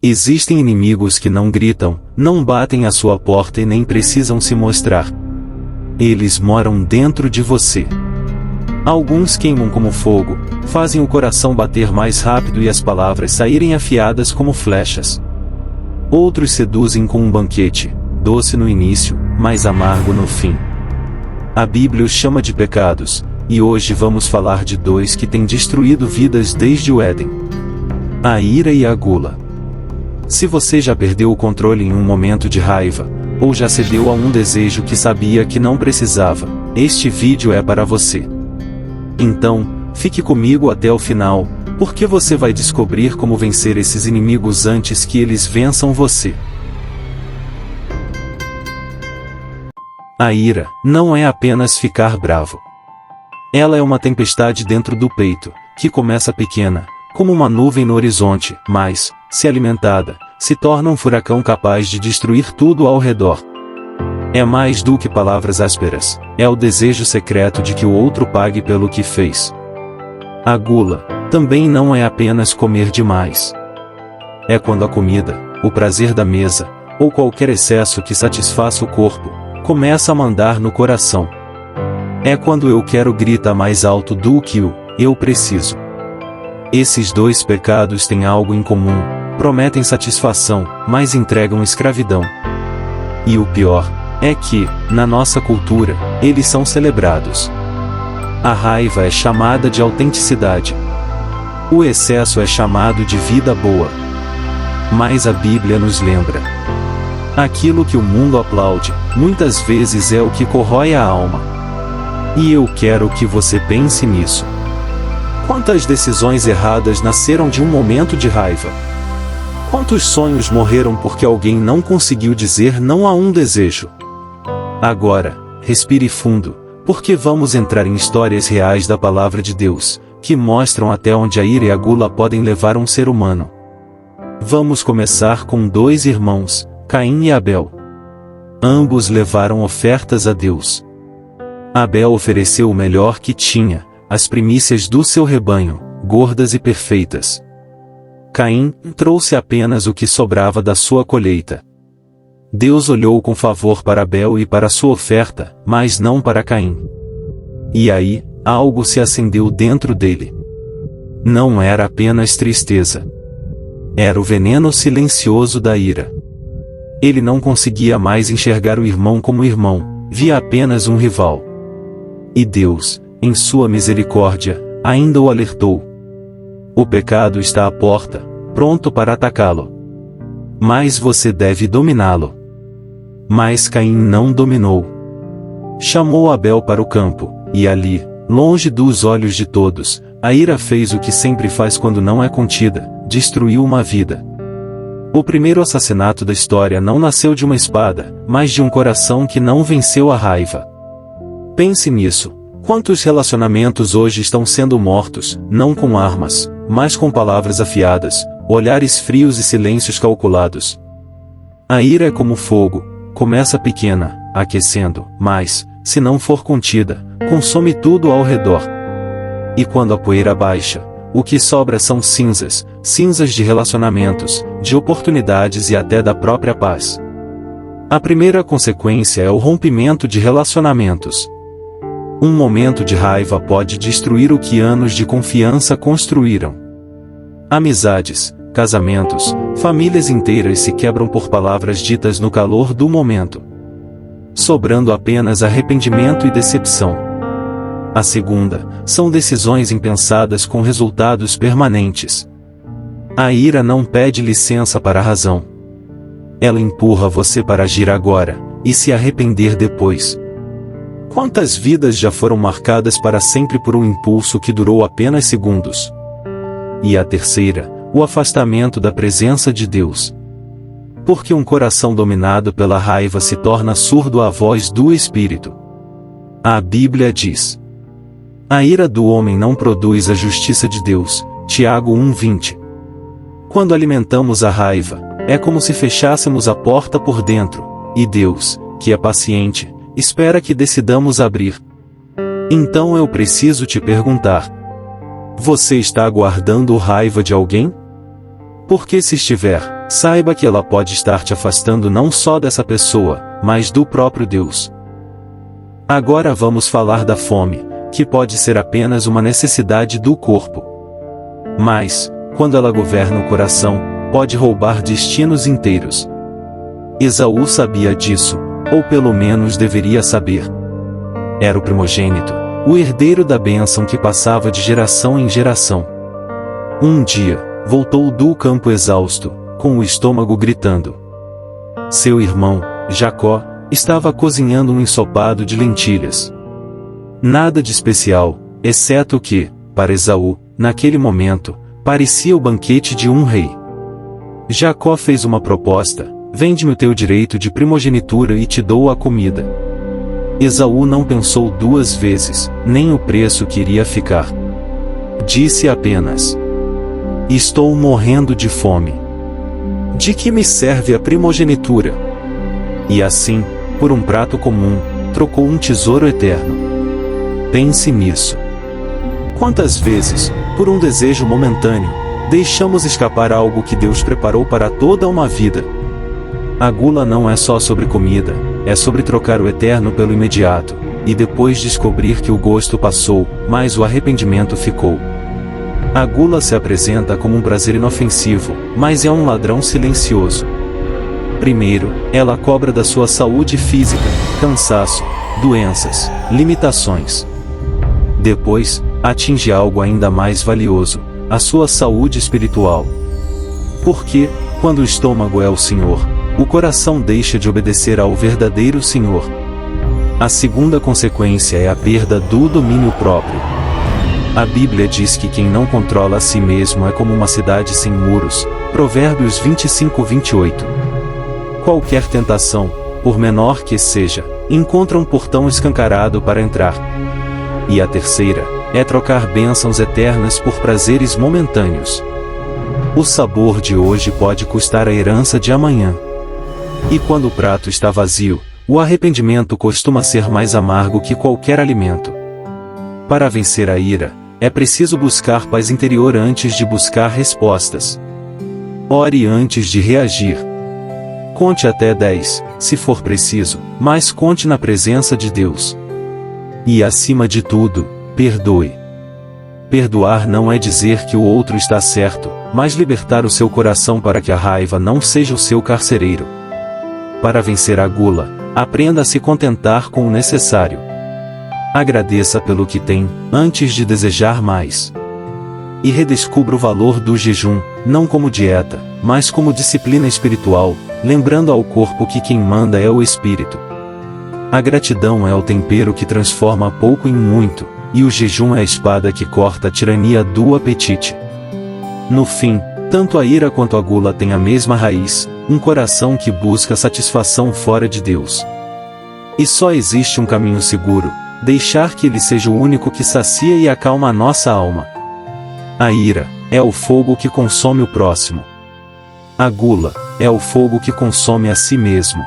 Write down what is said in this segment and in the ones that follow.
Existem inimigos que não gritam, não batem à sua porta e nem precisam se mostrar. Eles moram dentro de você. Alguns queimam como fogo, fazem o coração bater mais rápido e as palavras saírem afiadas como flechas. Outros seduzem com um banquete, doce no início, mas amargo no fim. A Bíblia os chama de pecados, e hoje vamos falar de dois que têm destruído vidas desde o Éden: a ira e a gula. Se você já perdeu o controle em um momento de raiva, ou já cedeu a um desejo que sabia que não precisava, este vídeo é para você. Então, fique comigo até o final, porque você vai descobrir como vencer esses inimigos antes que eles vençam você. A ira não é apenas ficar bravo. Ela é uma tempestade dentro do peito, que começa pequena, como uma nuvem no horizonte, mas, se alimentada, se torna um furacão capaz de destruir tudo ao redor. É mais do que palavras ásperas, é o desejo secreto de que o outro pague pelo que fez. A gula também não é apenas comer demais. É quando a comida, o prazer da mesa, ou qualquer excesso que satisfaça o corpo, começa a mandar no coração. É quando eu quero gritar mais alto do que o eu preciso. Esses dois pecados têm algo em comum: prometem satisfação, mas entregam escravidão. E o pior é que, na nossa cultura, eles são celebrados. A raiva é chamada de autenticidade. O excesso é chamado de vida boa. Mas a Bíblia nos lembra: aquilo que o mundo aplaude, muitas vezes é o que corrói a alma. E eu quero que você pense nisso. Quantas decisões erradas nasceram de um momento de raiva? Quantos sonhos morreram porque alguém não conseguiu dizer não a um desejo? Agora, respire fundo, porque vamos entrar em histórias reais da Palavra de Deus, que mostram até onde a ira e a gula podem levar um ser humano. Vamos começar com dois irmãos, Caim e Abel. Ambos levaram ofertas a Deus. Abel ofereceu o melhor que tinha, as primícias do seu rebanho, gordas e perfeitas. Caim trouxe apenas o que sobrava da sua colheita. Deus olhou com favor para Abel e para sua oferta, mas não para Caim. E aí, algo se acendeu dentro dele. Não era apenas tristeza. Era o veneno silencioso da ira. Ele não conseguia mais enxergar o irmão como irmão, via apenas um rival. E Deus, em sua misericórdia, ainda o alertou. O pecado está à porta, pronto para atacá-lo. Mas você deve dominá-lo. Mas Caim não dominou. Chamou Abel para o campo, e ali, longe dos olhos de todos, a ira fez o que sempre faz quando não é contida: destruiu uma vida. O primeiro assassinato da história não nasceu de uma espada, mas de um coração que não venceu a raiva. Pense nisso. Quantos relacionamentos hoje estão sendo mortos, não com armas, mas com palavras afiadas, olhares frios e silêncios calculados? A ira é como fogo, começa pequena, aquecendo, mas, se não for contida, consome tudo ao redor. E quando a poeira baixa, o que sobra são cinzas, cinzas de relacionamentos, de oportunidades e até da própria paz. A primeira consequência é o rompimento de relacionamentos. Um momento de raiva pode destruir o que anos de confiança construíram. Amizades, casamentos, famílias inteiras se quebram por palavras ditas no calor do momento, sobrando apenas arrependimento e decepção. A segunda, são decisões impensadas com resultados permanentes. A ira não pede licença para a razão. Ela empurra você para agir agora, e se arrepender depois. Quantas vidas já foram marcadas para sempre por um impulso que durou apenas segundos? E a terceira, o afastamento da presença de Deus. Porque um coração dominado pela raiva se torna surdo à voz do Espírito. A Bíblia diz: a ira do homem não produz a justiça de Deus. Tiago 1:20. Quando alimentamos a raiva, é como se fechássemos a porta por dentro, e Deus, que é paciente, espera que decidamos abrir. Então eu preciso te perguntar: você está guardando raiva de alguém? Porque se estiver, saiba que ela pode estar te afastando não só dessa pessoa, mas do próprio Deus. Agora vamos falar da fome, que pode ser apenas uma necessidade do corpo. Mas, quando ela governa o coração, pode roubar destinos inteiros. Esaú sabia disso, ou pelo menos deveria saber. Era o primogênito, o herdeiro da bênção que passava de geração em geração. Um dia, voltou do campo exausto, com o estômago gritando. Seu irmão, Jacó, estava cozinhando um ensopado de lentilhas. Nada de especial, exceto que, para Esaú, naquele momento, parecia o banquete de um rei. Jacó fez uma proposta: vende-me o teu direito de primogenitura e te dou a comida. Esaú não pensou duas vezes, nem o preço que iria ficar. Disse apenas: estou morrendo de fome. De que me serve a primogenitura? E assim, por um prato comum, trocou um tesouro eterno. Pense nisso. Quantas vezes, por um desejo momentâneo, deixamos escapar algo que Deus preparou para toda uma vida? A gula não é só sobre comida, é sobre trocar o eterno pelo imediato, e depois descobrir que o gosto passou, mas o arrependimento ficou. A gula se apresenta como um prazer inofensivo, mas é um ladrão silencioso. Primeiro, ela cobra da sua saúde física, cansaço, doenças, limitações. Depois, atinge algo ainda mais valioso, a sua saúde espiritual. Porque, quando o estômago é o Senhor, o coração deixa de obedecer ao verdadeiro Senhor. A segunda consequência é a perda do domínio próprio. A Bíblia diz que quem não controla a si mesmo é como uma cidade sem muros, Provérbios 25:28. Qualquer tentação, por menor que seja, encontra um portão escancarado para entrar. E a terceira, é trocar bênçãos eternas por prazeres momentâneos. O sabor de hoje pode custar a herança de amanhã. E quando o prato está vazio, o arrependimento costuma ser mais amargo que qualquer alimento. Para vencer a ira, é preciso buscar paz interior antes de buscar respostas. Ore antes de reagir. Conte até 10, se for preciso, mas conte na presença de Deus. E acima de tudo, perdoe. Perdoar não é dizer que o outro está certo, mas libertar o seu coração para que a raiva não seja o seu carcereiro. Para vencer a gula, aprenda a se contentar com o necessário. Agradeça pelo que tem, antes de desejar mais. E redescubra o valor do jejum, não como dieta, mas como disciplina espiritual, lembrando ao corpo que quem manda é o espírito. A gratidão é o tempero que transforma pouco em muito, e o jejum é a espada que corta a tirania do apetite. No fim, tanto a ira quanto a gula têm a mesma raiz, um coração que busca satisfação fora de Deus. E só existe um caminho seguro: deixar que Ele seja o único que sacia e acalma a nossa alma. A ira é o fogo que consome o próximo. A gula é o fogo que consome a si mesmo.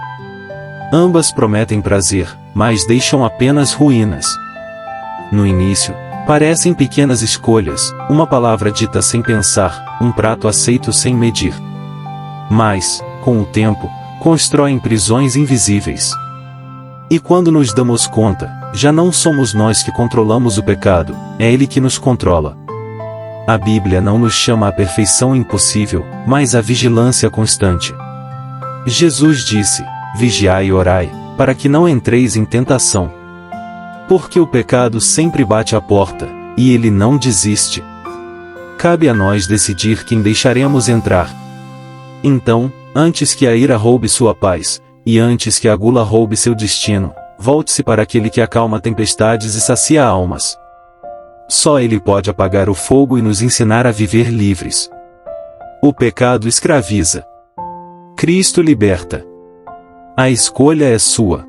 Ambas prometem prazer, mas deixam apenas ruínas. No início, parecem pequenas escolhas, uma palavra dita sem pensar, um prato aceito sem medir. Mas, com o tempo, constroem prisões invisíveis. E quando nos damos conta, já não somos nós que controlamos o pecado, é ele que nos controla. A Bíblia não nos chama à perfeição impossível, mas à vigilância constante. Jesus disse: vigiai e orai, para que não entreis em tentação. Porque o pecado sempre bate à porta, e ele não desiste. Cabe a nós decidir quem deixaremos entrar. Então, antes que a ira roube sua paz, e antes que a gula roube seu destino, volte-se para aquele que acalma tempestades e sacia almas. Só ele pode apagar o fogo e nos ensinar a viver livres. O pecado escraviza. Cristo liberta. A escolha é sua.